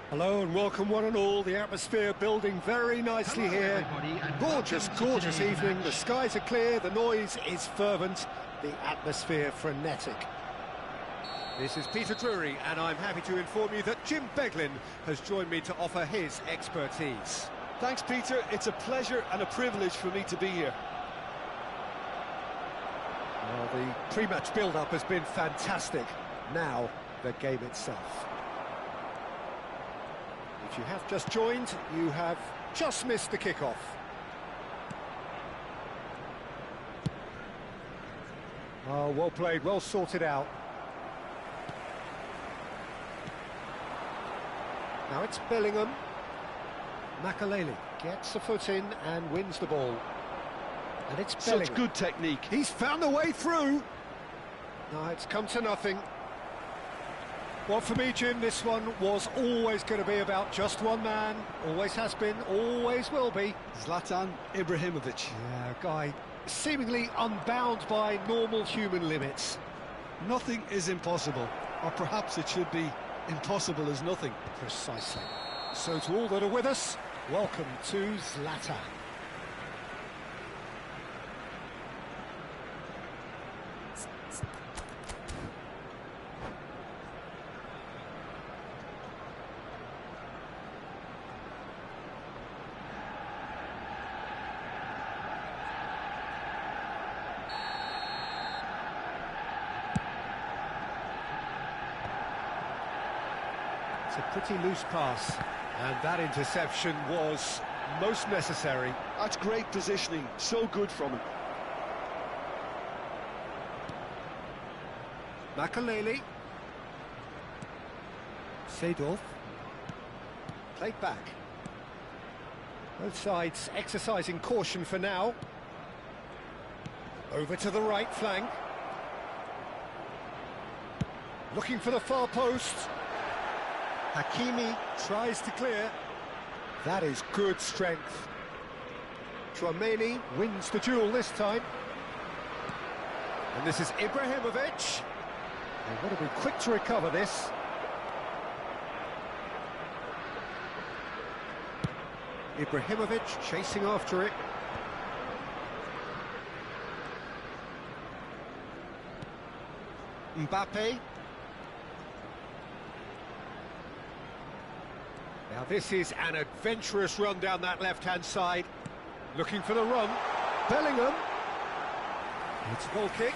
Hello and welcome one and all. The atmosphere building very nicely here. Gorgeous, gorgeous evening. The skies are clear, the noise is fervent, the atmosphere frenetic. This is Peter Drury and I'm happy to inform you that Jim Beglin has joined me to offer his expertise. Thanks, Peter. It's a pleasure and a privilege for me to be here. Well, the pre-match build-up has been fantastic. Now, the game itself. If you have just joined, you have just missed the kickoff. Oh, well played, well sorted out. Now it's Bellingham. Makaleli gets a foot in and wins the ball. And it's Bellingham. Such good technique. He's found a way through. No, it's come to nothing. Well, for me, Jim, this one was always going to be about just one man. Always has been, always will be. Zlatan Ibrahimovic. Yeah, a guy seemingly unbound by normal human limits. Nothing is impossible, or perhaps it should be impossible as nothing. Precisely. So to all that are with us, welcome to Zlatan. It's a pretty loose pass, and that interception was most necessary. That's great positioning, so good from him. Makaleli. Seedorf. Played back. Both sides exercising caution for now. Over to the right flank. Looking for the far post. Hakimi tries to clear. That is good strength. Chouameni wins the duel this time. And this is Ibrahimovic. They've got to be quick to recover this. Ibrahimovic chasing after it. Mbappe. Now this is an adventurous run down that left-hand side. Looking for the run. Bellingham. It's a goal kick.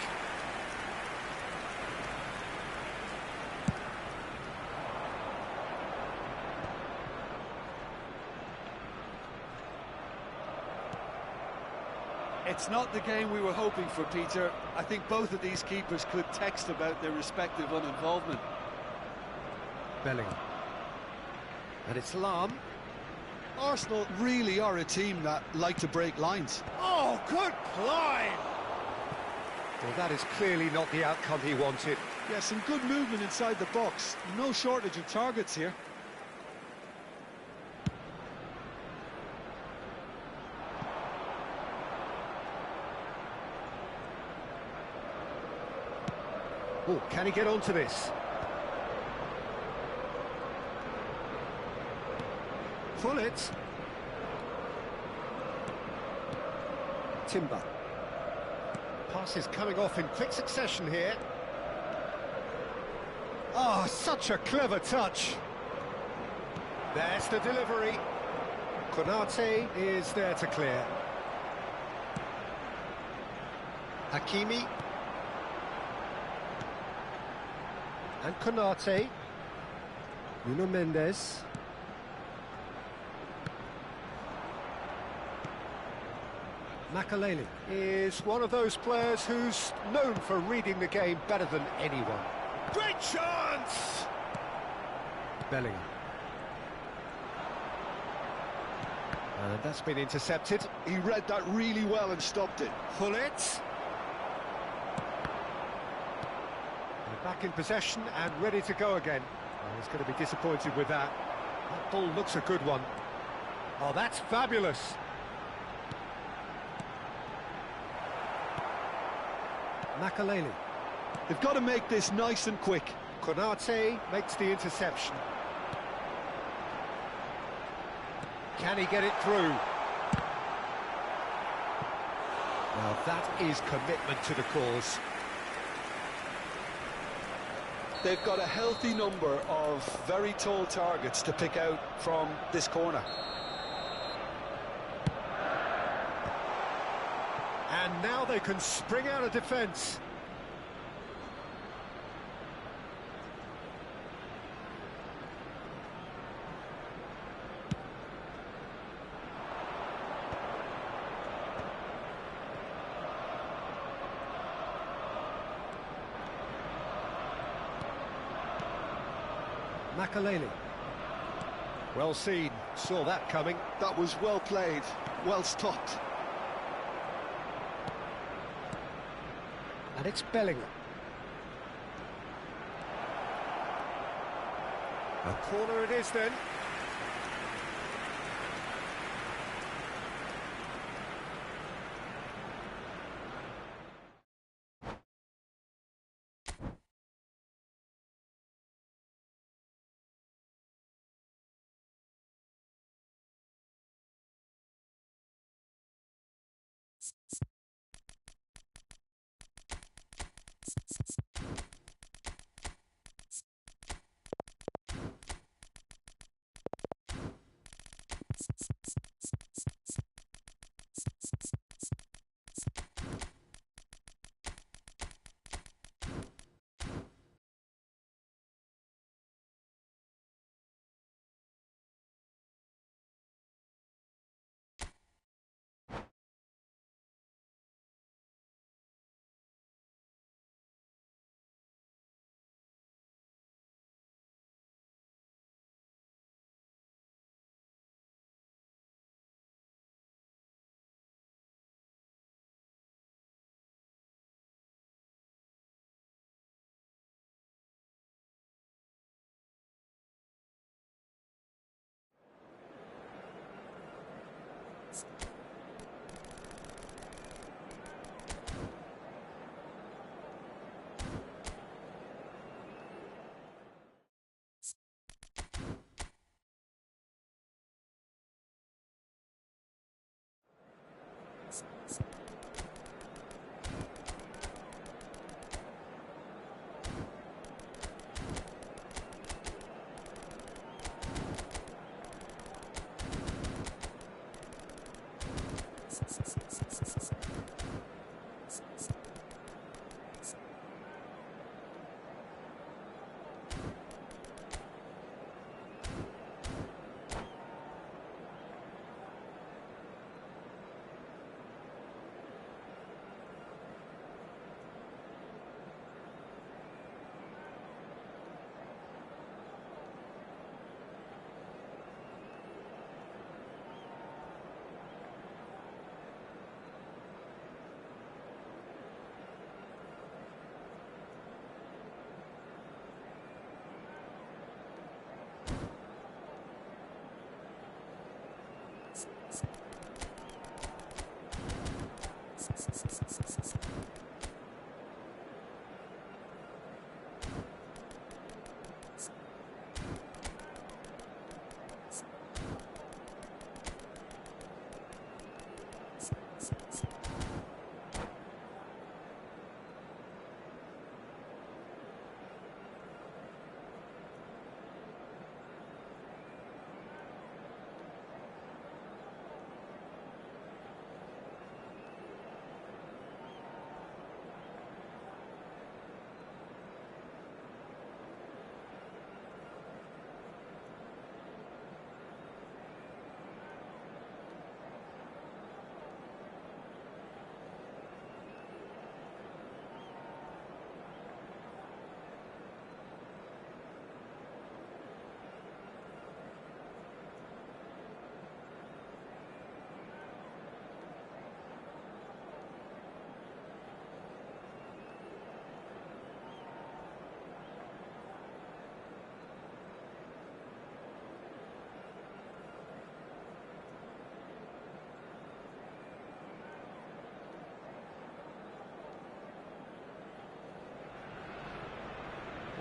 It's not the game we were hoping for, Peter. I think both of these keepers could text about their respective uninvolvement. Bellingham. And it's Lam. Arsenal really are a team that like to break lines. Oh, good play! Well, that is clearly not the outcome he wanted. Yeah, some good movement inside the box. No shortage of targets here. Oh, can he get onto this? Pull it. Timber. Passes coming off in quick succession here. Oh, such a clever touch. There's the delivery. Konate is there to clear. Hakimi. And Konate. Nuno Mendes. Makaleli is one of those players who's known for reading the game better than anyone. Great chance! Bellingham. And that's been intercepted. He read that really well and stopped it. Pull it. They're back in possession and ready to go again. Oh, he's going to be disappointed with that. That ball looks a good one. Oh, that's fabulous. Makaleli. They've got to make this nice and quick. Konate makes the interception. Can he get it through? Now that is commitment to the cause. They've got a healthy number of very tall targets to pick out from this corner. And now they can spring out of defence. Makaleli. Well seen, saw that coming. That was well played, well stopped. And it's Bellingham. A corner it is then.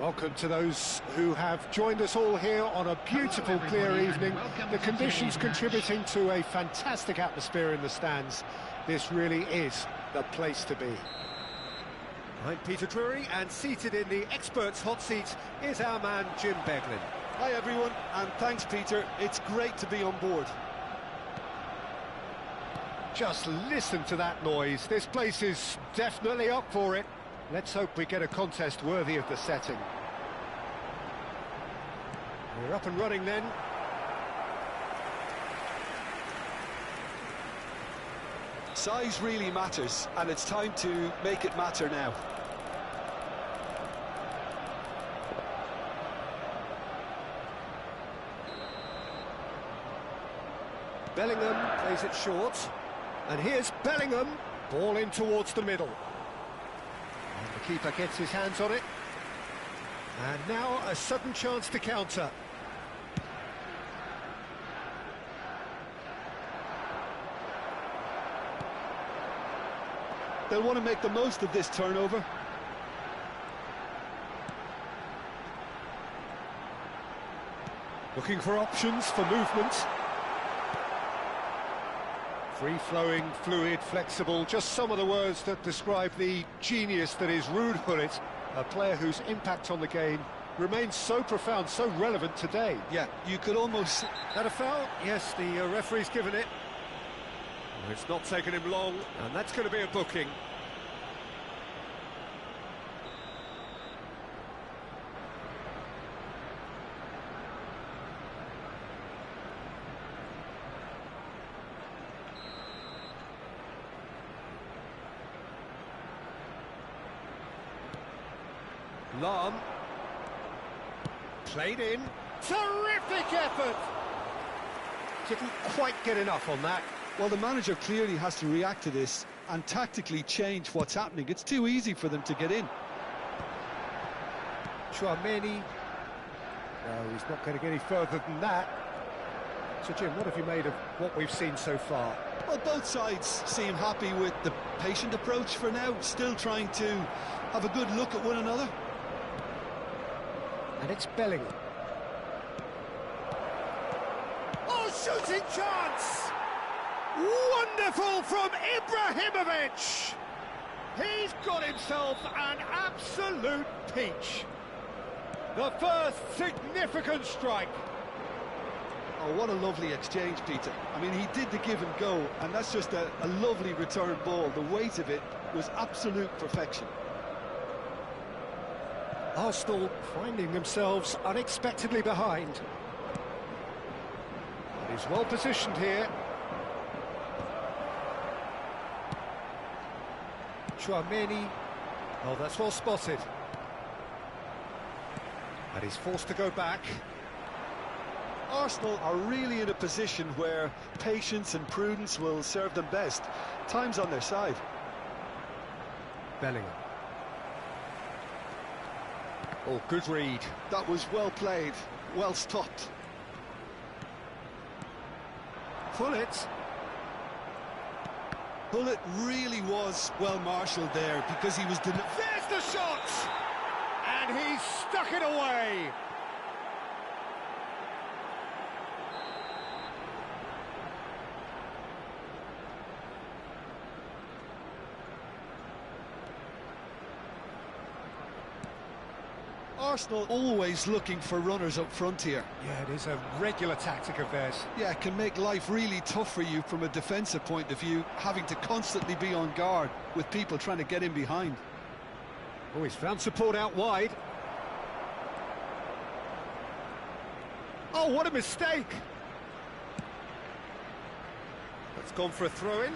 Welcome to those who have joined us all here on a beautiful, clear evening. The conditions contributing to a fantastic atmosphere in the stands. This really is the place to be. I'm Peter Drury, and seated in the experts' hot seat is our man Jim Beglin. Hi everyone, and thanks Peter. It's great to be on board. Just listen to that noise. This place is definitely up for it. Let's hope we get a contest worthy of the setting. We're up and running then. Size really matters, and it's time to make it matter now. Bellingham plays it short. And here's Bellingham, ball in towards the middle. And the keeper gets his hands on it. And now a sudden chance to counter. They'll want to make the most of this turnover. Looking for options for movement. Free-flowing, fluid, flexible, just some of the words that describe the genius that is Ruud Gullit, a player whose impact on the game remains so profound, so relevant today. Yeah, you could almost... That a foul? Yes, the referee's given it. It's not taken him long, and that's going to be a booking. Lahm, played in, terrific effort! Didn't quite get enough on that. Well, the manager clearly has to react to this and tactically change what's happening. It's too easy for them to get in. Chouameni, no, he's not going to get any further than that. So Jim, what have you made of what we've seen so far? Well, both sides seem happy with the patient approach for now, still trying to have a good look at one another. And it's Bellingham. Oh, shooting chance! Wonderful from Ibrahimovic! He's got himself an absolute peach. The first significant strike. Oh, what a lovely exchange, Peter. I mean, he did the give and go, and that's just a lovely return ball. The weight of it was absolute perfection. Arsenal finding themselves unexpectedly behind. He's well positioned here. Chouameni. Oh, that's well spotted. And he's forced to go back. Arsenal are really in a position where patience and prudence will serve them best. Time's on their side. Bellingham. Oh, good read. That was well played, well stopped. Gullit. Gullit really was well marshalled there because he was... There's the shot! And he's stuck it away! Arsenal always looking for runners up front here. Yeah, it is a regular tactic of theirs. Yeah, it can make life really tough for you from a defensive point of view, having to constantly be on guard with people trying to get in behind. Oh, he's found support out wide. Oh, what a mistake! That's gone for a throw-in.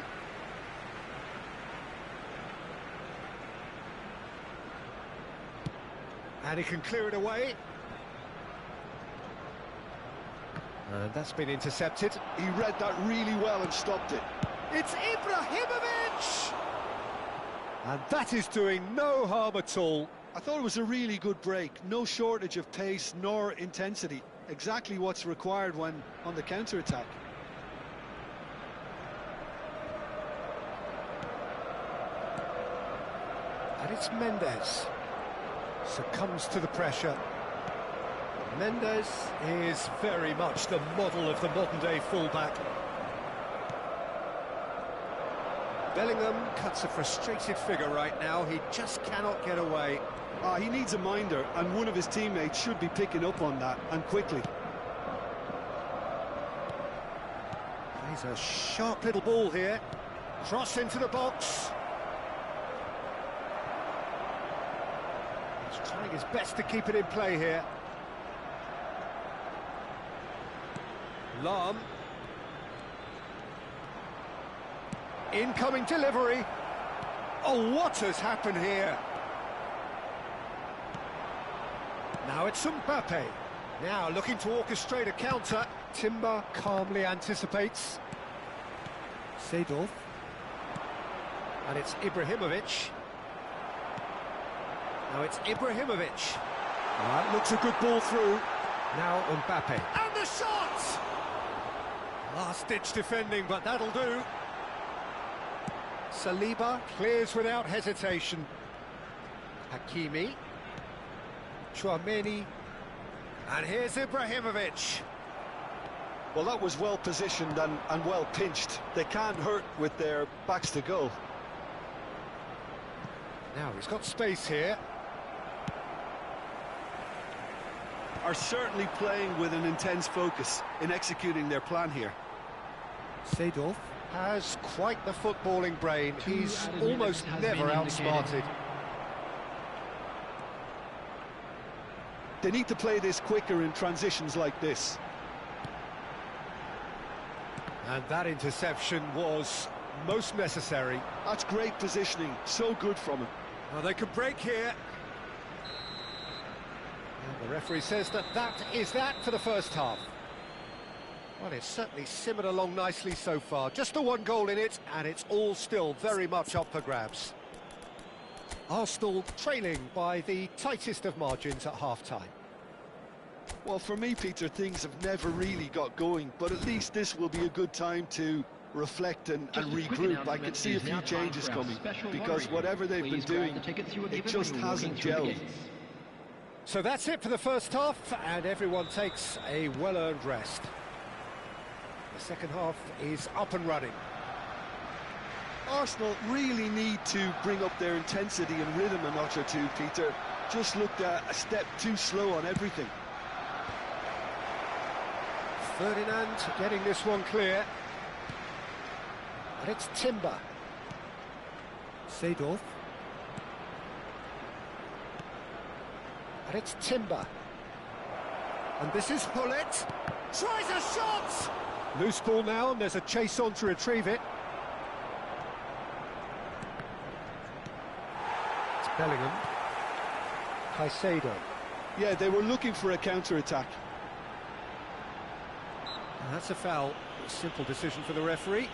And he can clear it away. And that's been intercepted. He read that really well and stopped it. It's Ibrahimovic! And that is doing no harm at all. I thought it was a really good break. No shortage of pace nor intensity. Exactly what's required when on the counter-attack. And it's Mendes. Succumbs to the pressure. Mendes is very much the model of the modern-day fullback. Bellingham cuts a frustrated figure right now. He just cannot get away. He needs a minder, and one of his teammates should be picking up on that, and quickly. Plays a sharp little ball here. Cross into the box. He's trying his best to keep it in play here. Lahm. Incoming delivery. Oh, what has happened here? Now it's Mbappe. Now looking to orchestrate a counter. Timber calmly anticipates. Seedorf. And it's Ibrahimovic. Now it's Ibrahimovic. That looks a good ball through. Now Mbappe. And the shot! Last-ditch defending, but that'll do. Saliba clears without hesitation. Hakimi. Chouameni. And here's Ibrahimovic. Well, that was well positioned and well pinched. They can't hurt with their backs to goal. Now he's got space here. Are certainly playing with an intense focus in executing their plan here. Seedorf has quite the footballing brain. He's almost never outsmarted. They need to play this quicker in transitions like this. And that interception was most necessary. That's great positioning, so good from him. Well, they could break here. And the referee says that is that for the first half. Well, it's certainly simmered along nicely so far. Just the one goal in it, and it's all still very much up for grabs. Arsenal trailing by the tightest of margins at half-time. Well, for me, Peter, things have never really got going, but at least this will be a good time to reflect and regroup. I can see a few changes coming, because whatever they've been doing, it just hasn't gelled. So that's it for the first half, and everyone takes a well-earned rest. The second half is up and running. Arsenal really need to bring up their intensity and rhythm a notch or two, Peter. Just looked a step too slow on everything. Ferdinand getting this one clear. And it's Timber. Seedorf. And it's Timber. And this is Hullet. Tries a shot! Loose ball now, and there's a chase on to retrieve it. It's Bellingham. Caicedo. Yeah, they were looking for a counter-attack. And that's a foul. A simple decision for the referee.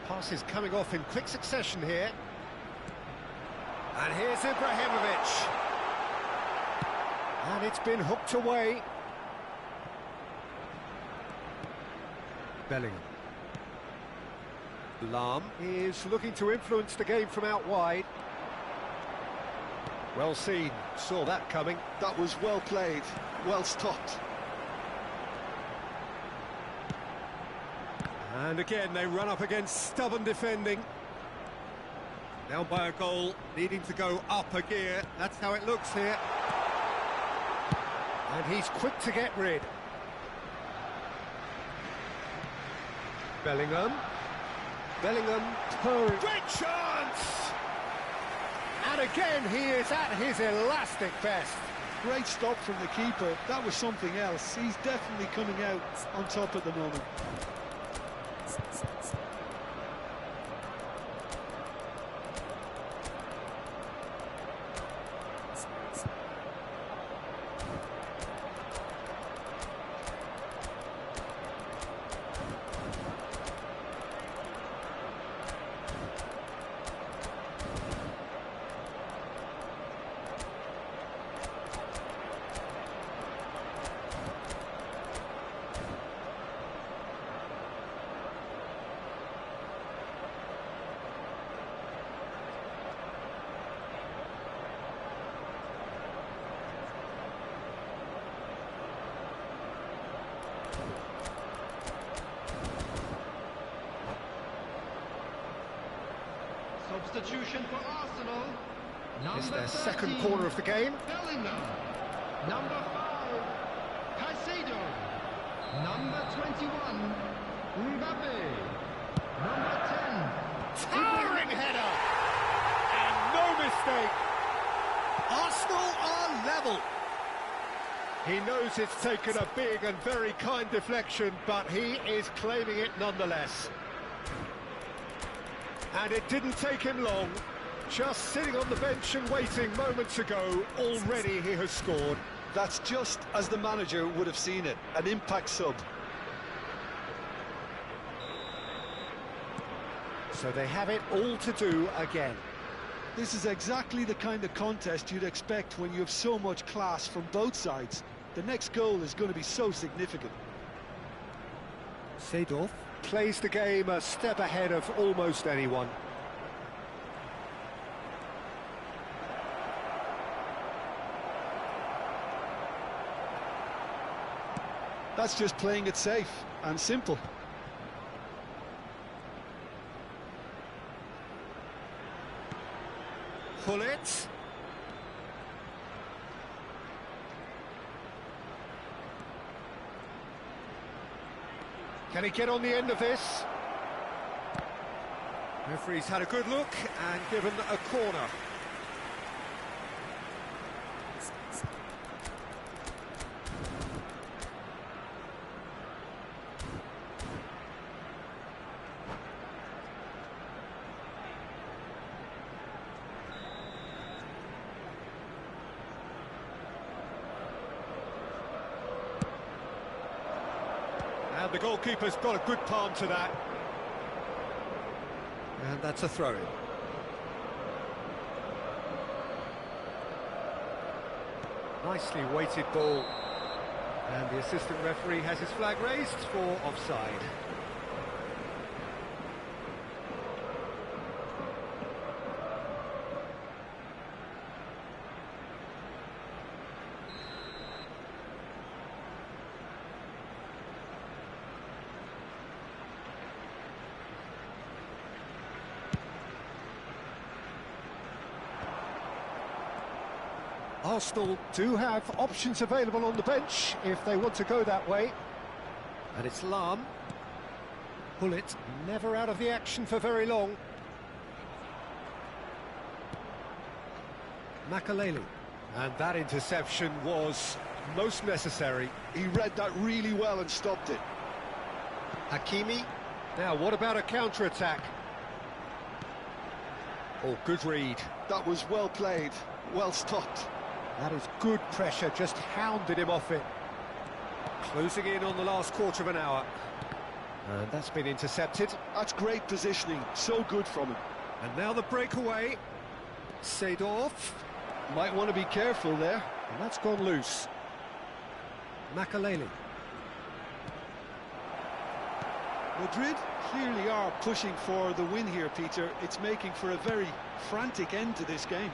Passes coming off in quick succession here. And here's Ibrahimovic. And it's been hooked away. Bellingham. Lahm is looking to influence the game from out wide. Well seen, saw that coming. That was well played, well stopped. And again, they run up against stubborn defending. Down by a goal, needing to go up a gear. That's how it looks here. And he's quick to get rid. Bellingham. Bellingham. Great chance! And again, he is at his elastic best. Great stop from the keeper. That was something else. He's definitely coming out on top at the moment. substitution for Arsenal. It's Number their 13, second corner of the game. Bellingham. Number 5, Caicedo. Number 21, Mbappe. Number 10, Towering header! And no mistake. Arsenal are level. He knows it's taken a big and very kind deflection, but he is claiming it nonetheless. And it didn't take him long. Just sitting on the bench and waiting moments ago, already he has scored. That's just as the manager would have seen it, an impact sub. So they have it all to do again. This is exactly the kind of contest you'd expect when you have so much class from both sides. The next goal is going to be so significant. Seedorf plays the game a step ahead of almost anyone. That's just playing it safe and simple. Pullet. Can he get on the end of this? Referee's had a good look and given a corner. And the goalkeeper's got a good palm to that. And that's a throw-in. Nicely weighted ball. And the assistant referee has his flag raised for offside. Arsenal do have options available on the bench if they want to go that way. And it's Lahm. Pullet never out of the action for very long. Makaleli. And that interception was most necessary. He read that really well and stopped it. Hakimi. Now, what about a counter-attack? Oh, good read. That was well played, well stopped. That is good pressure, just hounded him off it. Closing in on the last quarter of an hour. And that's been intercepted. That's great positioning, so good from him. And now the breakaway. Seedorf. Might want to be careful there. And that's gone loose. Makaleli. Madrid clearly are pushing for the win here, Peter. It's making for a very frantic end to this game.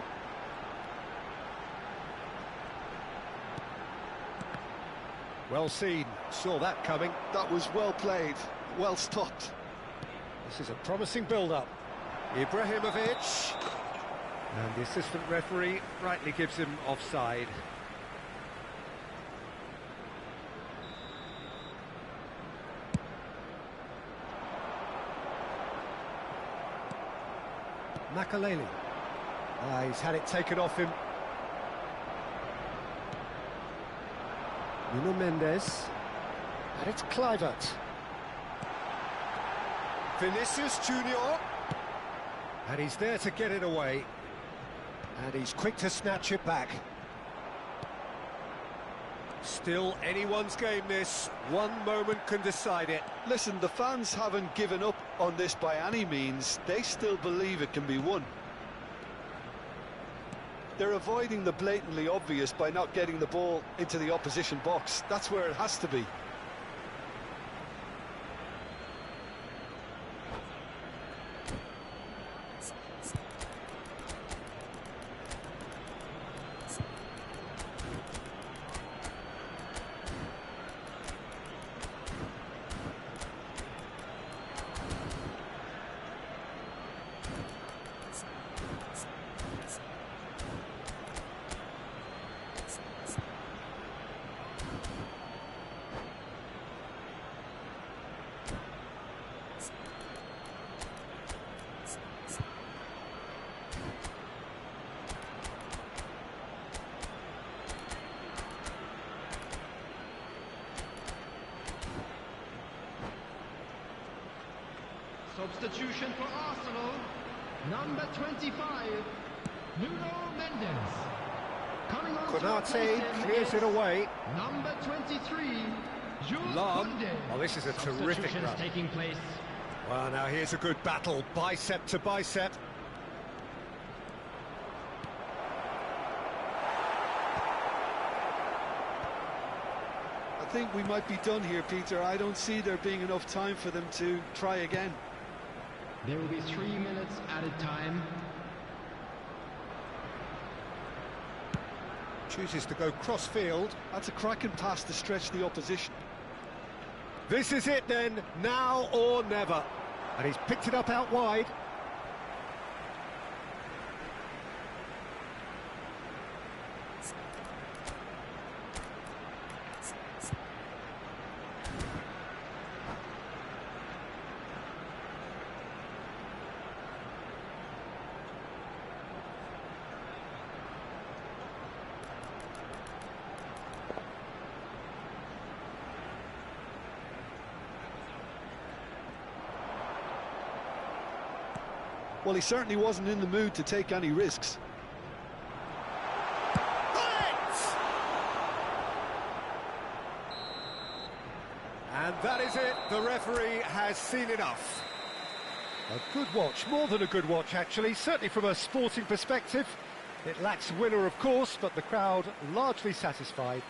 Well seen, saw that coming. That was well played, well stopped. This is a promising build-up. Ibrahimovic. And the assistant referee rightly gives him offside. Makaleli. He's had it taken off him. Nuno Mendes. And it's Kluivert. Vinicius Junior. And he's there to get it away. And he's quick to snatch it back. Still anyone's game this. One moment can decide it. Listen, the fans haven't given up on this by any means. They still believe it can be won. They're avoiding the blatantly obvious by not getting the ball into the opposition box. That's where it has to be. Substitution for Arsenal. Number 25, Nuno Mendes. Coming on to Konate replace him clears it is away. Number 23, Jules Long. Koundé. Oh, this is a terrific Substitutions run. taking place. Well, now here's a good battle, bicep to bicep. I think we might be done here, Peter. I don't see there being enough time for them to try again. There will be 3 minutes added time. Chooses to go cross-field. That's a cracking pass to stretch the opposition. This is it then, now or never. And he's picked it up out wide. Well, he certainly wasn't in the mood to take any risks. And that is it, the referee has seen enough. A good watch, more than a good watch actually, certainly from a sporting perspective. It lacks winner of course, but the crowd largely satisfied.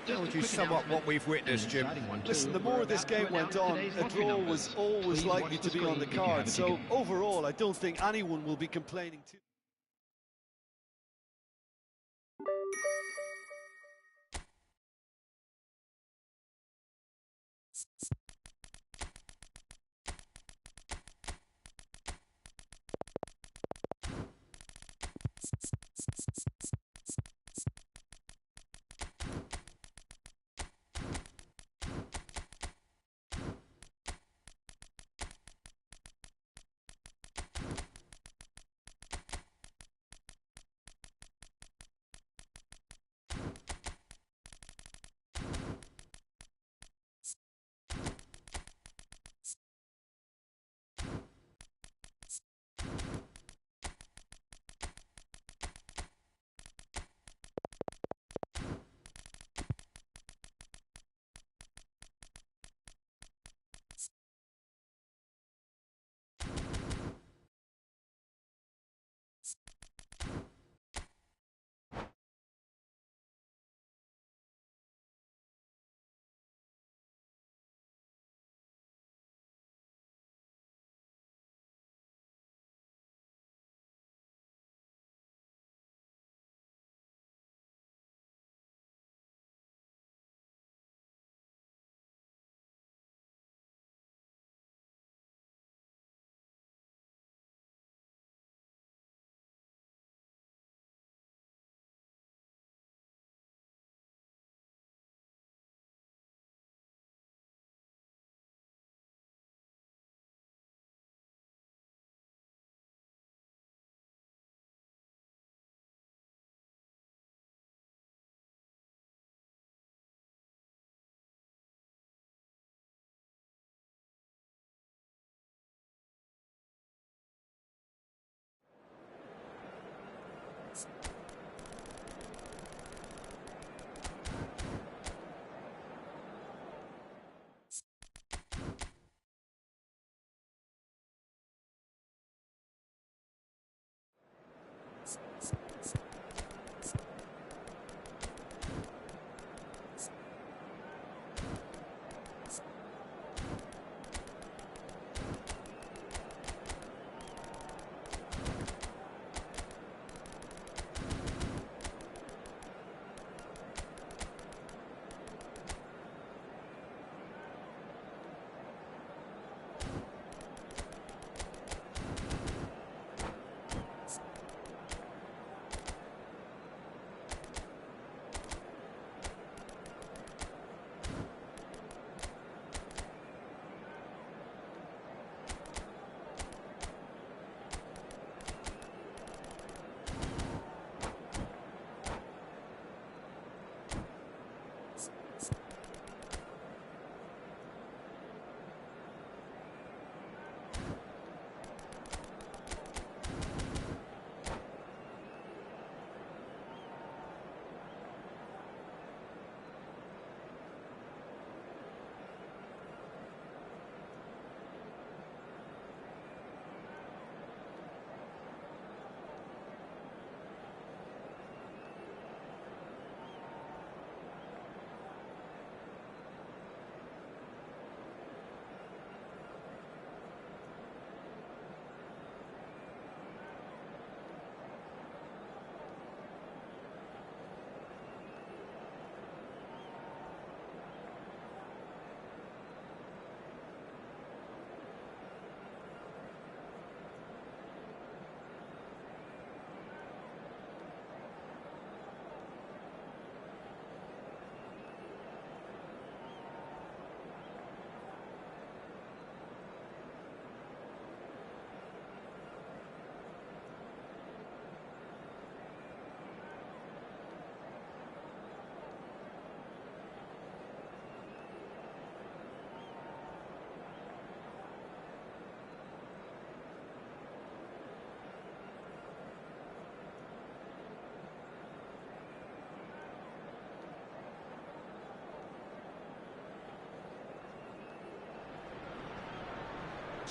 How would you sum up what we've witnessed, Jim? Listen, the more this game went on, a draw was always likely to be on the card. So overall, I don't think anyone will be complaining too.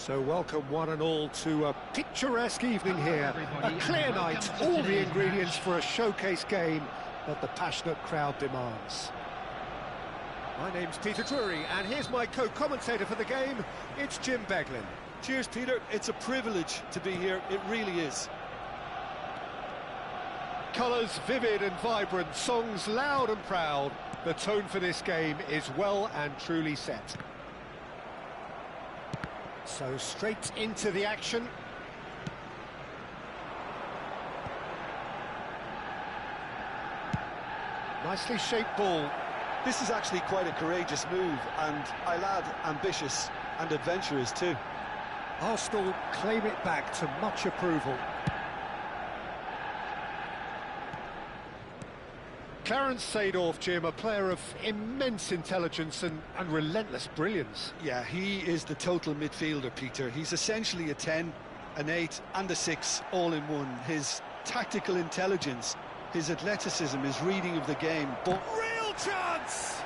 So welcome one and all to a picturesque evening here. A clear night, all the ingredients for a showcase game that the passionate crowd demands. My name's Peter Drury, and here's my co-commentator for the game, it's Jim Beglin. Cheers, Peter. It's a privilege to be here, it really is. Colours vivid and vibrant, songs loud and proud. The tone for this game is well and truly set. So straight into the action. Nicely shaped ball. This is actually quite a courageous move, and I'll add ambitious and adventurous too. Arsenal claim it back to much approval. Clarence Seedorf, Jim, a player of immense intelligence and relentless brilliance. Yeah, he is the total midfielder, Peter. He's essentially a 10, an 8 and a 6 all in one. His tactical intelligence, his athleticism, his reading of the game. But real chance!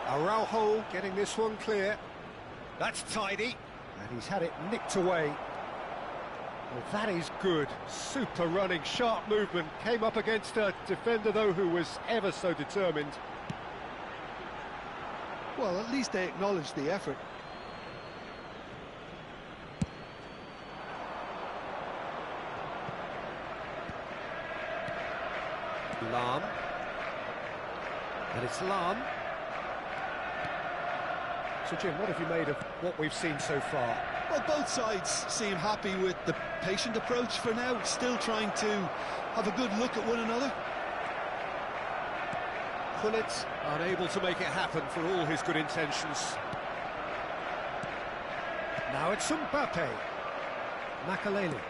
Araujo getting this one clear. That's tidy. And he's had it nicked away. Well, that is good. Super running, sharp movement. Came up against a defender, though, who was ever so determined. Well, at least they acknowledged the effort. Lam. And it's Lam. So, Jim, what have you made of what we've seen so far? Well, both sides seem happy with the patient approach for now, still trying to have a good look at one another. Gullit unable to make it happen for all his good intentions. Now it's Mbappe. Makaleli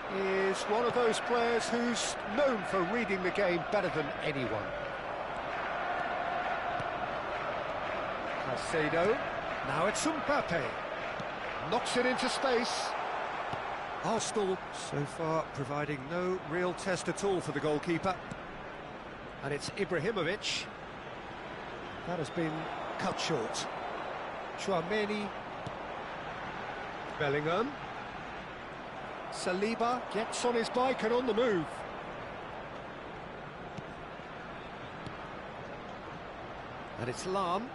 is one of those players who's known for reading the game better than anyone. Caicedo. Now it's Mbappe. Knocks it into space. Arsenal so far providing no real test at all for the goalkeeper. And it's Ibrahimovic. That has been cut short. Tchouaméni. Bellingham. Saliba gets on his bike and on the move. And it's Lam.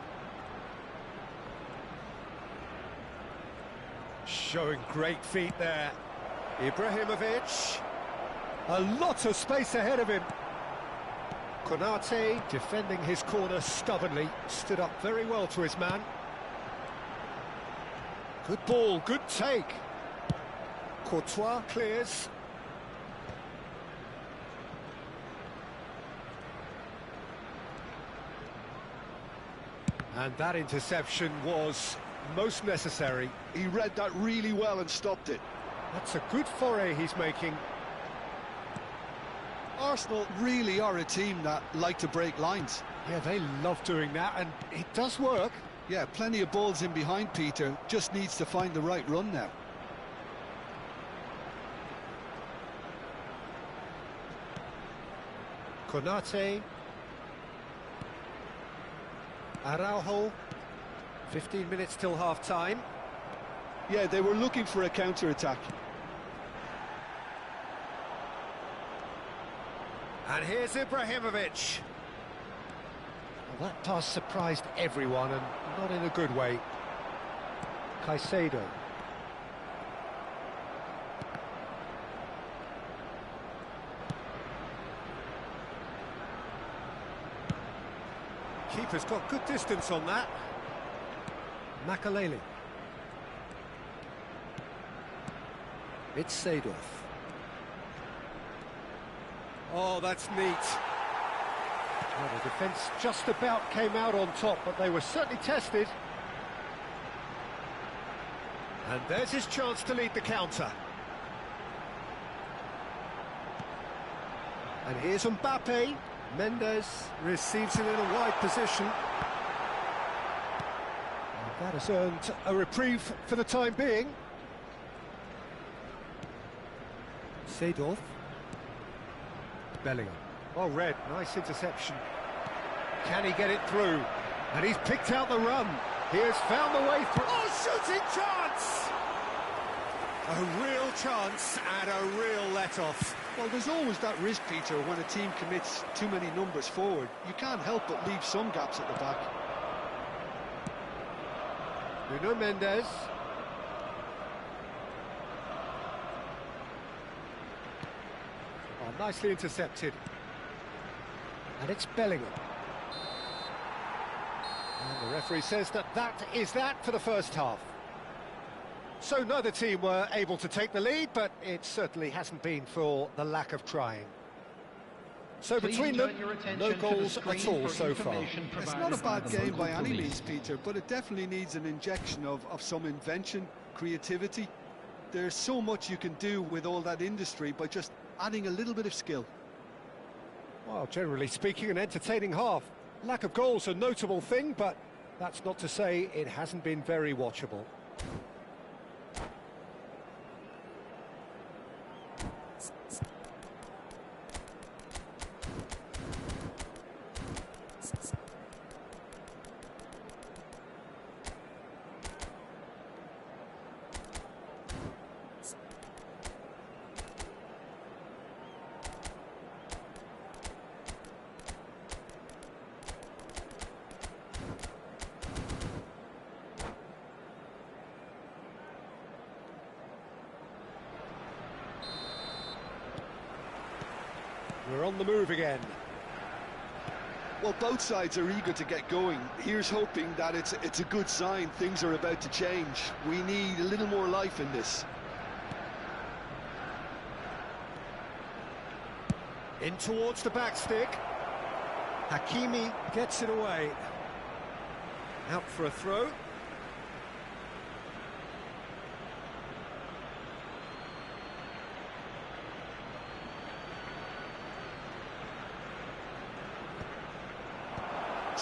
Showing great feet there. Ibrahimovic. A lot of space ahead of him. Konate defending his corner stubbornly. Stood up very well to his man. Good ball, good take. Courtois clears. And that interception was most necessary. He read that really well and stopped it. That's a good foray he's making. Arsenal really are a team that like to break lines. Yeah, they love doing that, and it does work. Yeah, plenty of balls in behind Peter, just needs to find the right run now. Konate. Araujo. 15 minutes till half-time. Yeah, they were looking for a counter-attack. And here's Ibrahimovic. Well, that pass surprised everyone, and not in a good way. Caicedo. Keeper's got good distance on that. Makaleli. It's Seedorf. Oh, that's neat. Well, the defence just about came out on top, but they were certainly tested. And there's his chance to lead the counter. And here's Mbappe. Mendes receives it in a wide position. And that has earned a reprieve for the time being. Seedorf. Bellingham. Well read, nice interception. Can he get it through? And he's picked out the run. He has found the way through. Oh, shooting chance! A real chance and a real let-off. Well, there's always that risk, Peter, when a team commits too many numbers forward. You can't help but leave some gaps at the back. Nuno Mendes. Oh, nicely intercepted. And it's Bellingham. And the referee says that is that for the first half. So neither team were able to take the lead, but it certainly hasn't been for the lack of trying. So between them, no goals at all so far. It's not a bad game by any means, Peter, but it definitely needs an injection of some invention, creativity. There's so much you can do with all that industry by just adding a little bit of skill. Well, generally speaking, an entertaining half. Lack of goals a notable thing, but that's not to say it hasn't been very watchable. We're on the move again. Well, both sides are eager to get going. Here's hoping that it's a good sign. Things are about to change. We need a little more life in this. In towards the back stick. Hakimi gets it away. Out for a throw.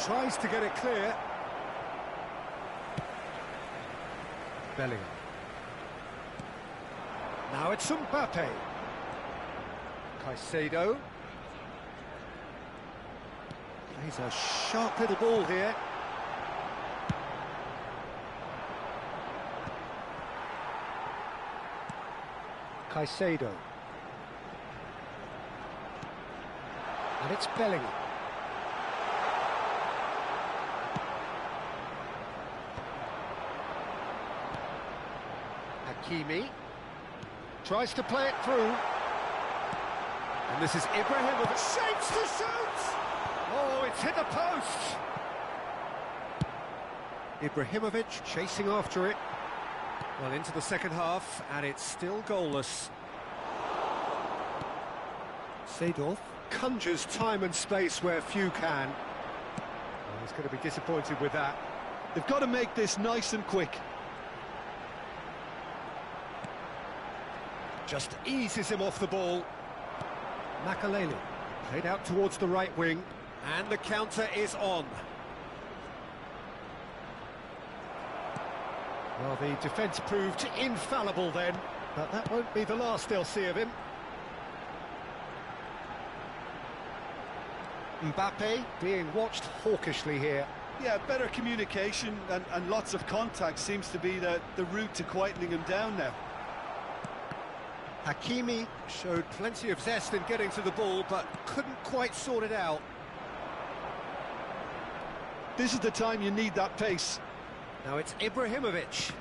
Tries to get it clear. Bellingham. Now it's Mbappe. Caicedo. Plays a sharp little ball here. Caicedo. And it's Bellingham. Hakimi tries to play it through, and this is Ibrahimovic, shapes to shoot! Oh, it's hit the post! Ibrahimovic chasing after it. Well, into the second half, and it's still goalless. Seedorf conjures time and space where few can. Well, he's going to be disappointed with that. They've got to make this nice and quick. Just eases him off the ball. Makalele played out towards the right wing, and the counter is on. Well, the defence proved infallible then, but that won't be the last they'll see of him. Mbappe being watched hawkishly here. Yeah, better communication and lots of contact seems to be the route to quietening him down now. Hakimi showed plenty of zest in getting to the ball, but couldn't quite sort it out. This is the time you need that pace. Now it's Ibrahimovic.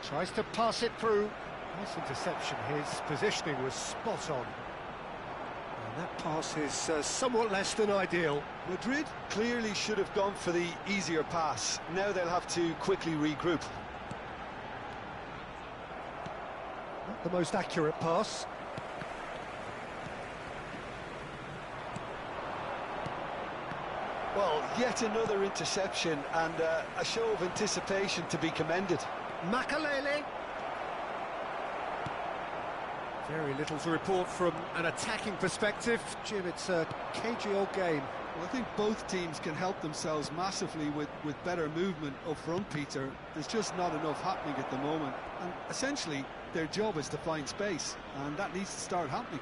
Tries to pass it through. Nice interception. His positioning was spot on. And that pass is somewhat less than ideal. Madrid clearly should have gone for the easier pass. Now they'll have to quickly regroup. Not the most accurate pass. Well, yet another interception and a show of anticipation to be commended. Makalele. Very little to report from an attacking perspective. Jim, it's a cagey old game. Well, I think both teams can help themselves massively with better movement up front, Peter. There's just not enough happening at the moment. And essentially, their job is to find space, and that needs to start happening.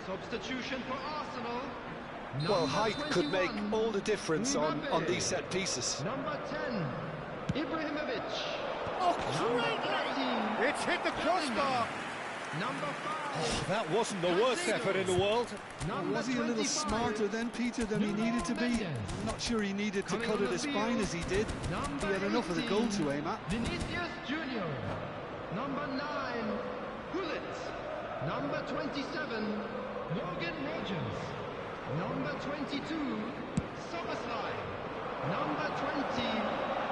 Substitution for Arsenal. Well, Number height could make 21, all the difference on Mbappe. these set pieces. Number 10, Ibrahimovic. Oh, Number great! 13, It's hit the crossbar. Number 5. Oh, that wasn't the worst effort in the world. Was he a little smarter then, Peter, than he needed to be? I'm not sure he needed to cut it as fine as he did. He had enough of the goal to aim at. Vinicius Junior. Number 9, Gullit. Number 27, Morgan Rogers. Number 22, Soboslai. Number 20,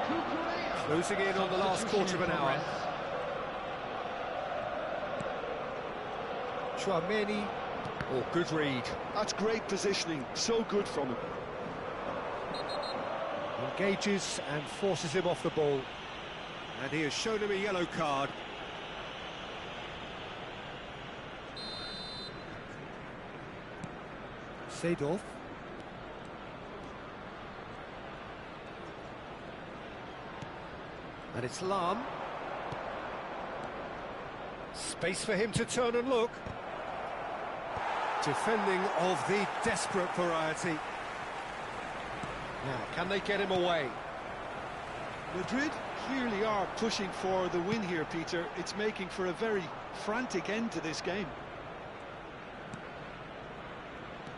Cucurella. Closing in on the last quarter of an hour. Chouameni. Oh, good read. That's great positioning, so good from him. Engages and forces him off the ball. And he has shown him a yellow card. Seedorf. And it's Lahm. Space for him to turn and look. Defending of the desperate variety. Now, can they get him away? Madrid clearly are pushing for the win here, Peter. It's making for a very frantic end to this game.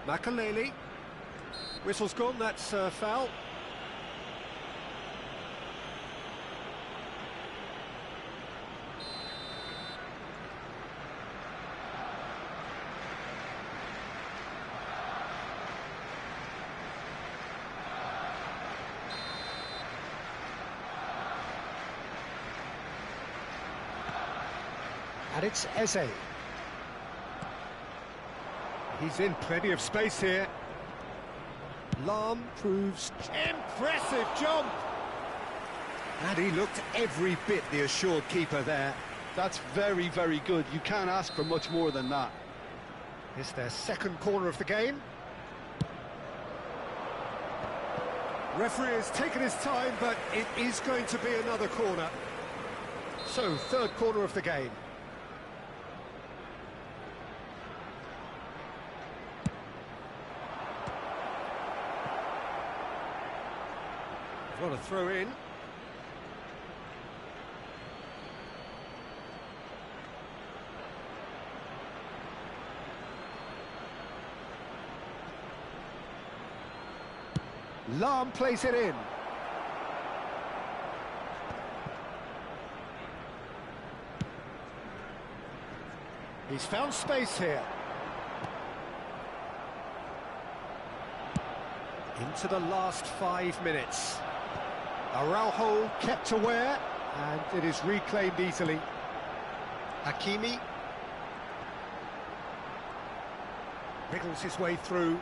Makaleli. Whistle's gone, that's foul. And it's Eze. He's in plenty of space here. Lahm proves impressive jump. And he looked every bit the assured keeper there. That's very, very good. You can't ask for much more than that. It's their second corner of the game. Referee has taken his time, but it is going to be another corner. So, third corner of the game. What a throw in. Lahm plays it in. He's found space here. Into the last 5 minutes. Araujo kept aware, and it is reclaimed easily. Hakimi wriggles his way through.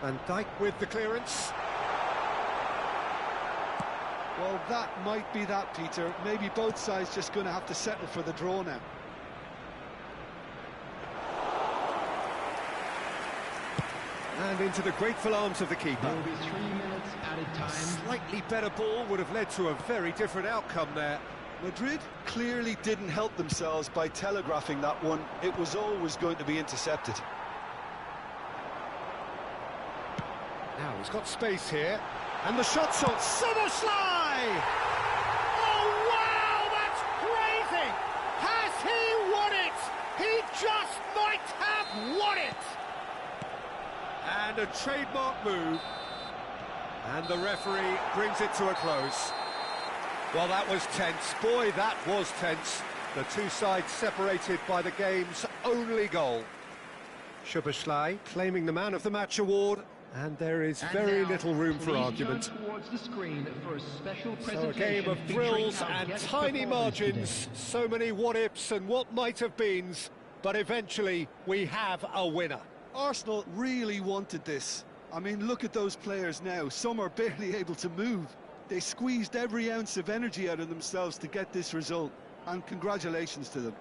Van Dijk with the clearance. Well, that might be that, Peter. Maybe both sides just going to have to settle for the draw now. And into the grateful arms of the keeper. There will be 3 minutes added A time. slightly better ball would have led to a very different outcome there. Madrid clearly didn't help themselves by telegraphing that one. It was always going to be intercepted. Now he's got space here, and the shot's on. Soboslai! Oh wow, that's crazy! Has he won it? He just might have won it! And a trademark move, and the referee brings it to a close. Well, that was tense. Boy, that was tense. The two sides separated by the game's only goal. Soboslai claiming the Man of the Match award, and there is very little room for argument. Towards the screen for a special So a game of thrills and tiny margins, so many what-ifs and what might-have-beens, but eventually we have a winner. Arsenal really wanted this. I mean, look at those players now. Some are barely able to move. They squeezed every ounce of energy out of themselves to get this result, and congratulations to them.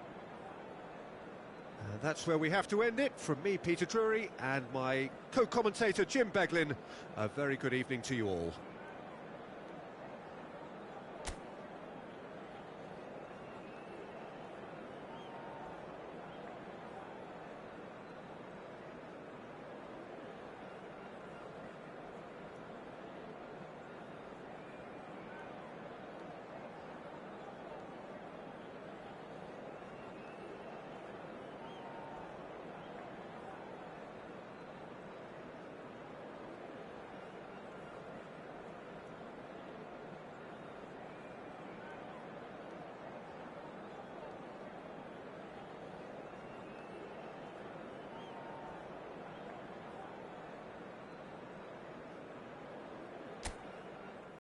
That's where we have to end it. From me, Peter Drury, and my co-commentator, Jim Beglin, a very good evening to you all.